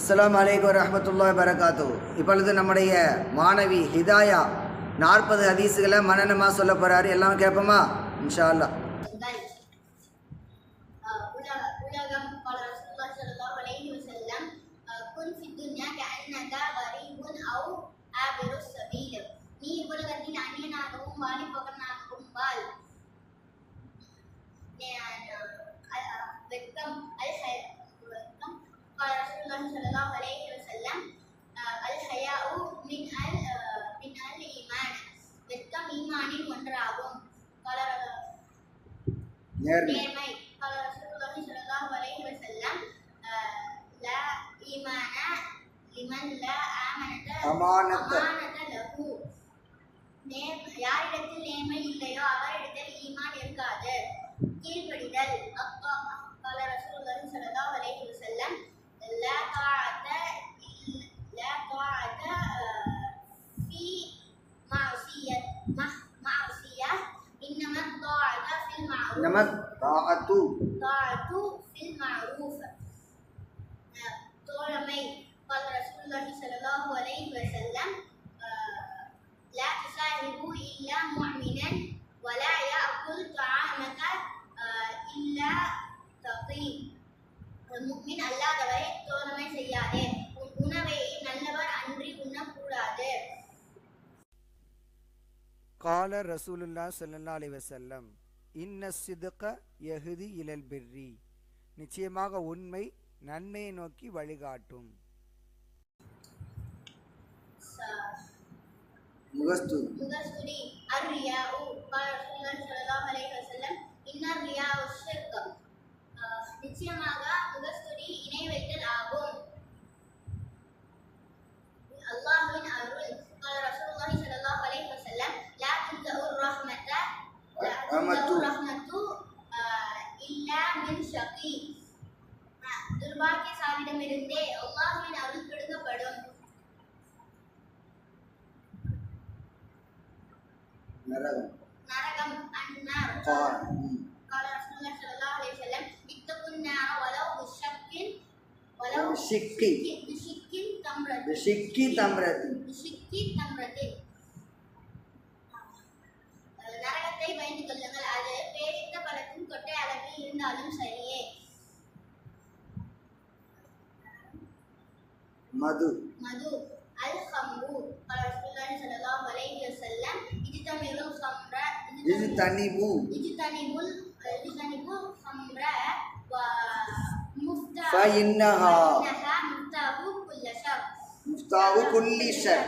அஸ்ஸலாமு அலைக்கும் வரஹ்மத்துல்லாஹி வபரகாத்துஹு. இப்பொழுது நம்முடைய மாணவி ஹிதாயா 40 ஹதீஸுகளை மனனமாக சொல்ல போகிறாரு. எல்லாம் கேட்போமா? இன்ஷா அல்லாஹ். நீ உலகத்தில் அந்நியனாகவும் வாலிபகனாகவும் வாழ். வெட்கம் வெட்கம் قال رسول الله صلى الله عليه وسلم الحياء من الإيمان. வெட்கம் ஈமானின் ஒன்றாகும். நேர்மை قال رسول الله صلى الله عليه وسلم لا إيمان لمن لا أمانة له. யாரிடத்தில் நேர்மை இல்லையோ அவரிடத்தில் ஈமான் இருக்காது. கீழ்ப்படிதல் قال رسول الله صلى الله عليه وسلم لا طاعة في معصية إنما الطاعة في المعروف. إنما الطاعة في المعروف. தோழமை قال رسول الله صلى الله عليه وسلم لا تصاحبوا إلا مؤمنا ولا يأكل طعامك إلا تقي. முஃமின் அல்லாதவரை தோழமை செய்யாதே. உணவை நல்லவர் அன்றி உண்ணக்கூடாது. قال رسول الله صلى الله عليه وسلم إن الصدق يهدي إلى البر. நிச்சயமாக உண்மை நன்மையை நோக்கி வழிகாட்டும். முகஸ்துதி அர்ரியாஉ قال رسول الله صلى الله عليه وسلم إن الرياء الشرك. நிச்சயமாக முகஸ்துதி இணை வைத்தல் ஆகும். அல்லாஹ்வின் அருள் قال رسول الله صلى الله عليه وسلم لا تنزع الرحمة إلا من شقي. துர்பாக்கியசாலியிடமிருந்தே அல்லாஹ்வின் அருள் பிடுங்கப்படும். நரகம் அன்னார் قال رسول الله صلى الله عليه وسلم اتقوا النار ولو بشق تمرة. நரகத்தை பயந்து கொள்ளுங்கள், அது பேரித்த பழத்தின் கொட்டை அளவில் இருந்தாலும் சரியே. மது அல் ஹம்ரு قال رسول الله صلى الله عليه وسلم اجتنبوا الخمر فإنها مفتاح كل شر.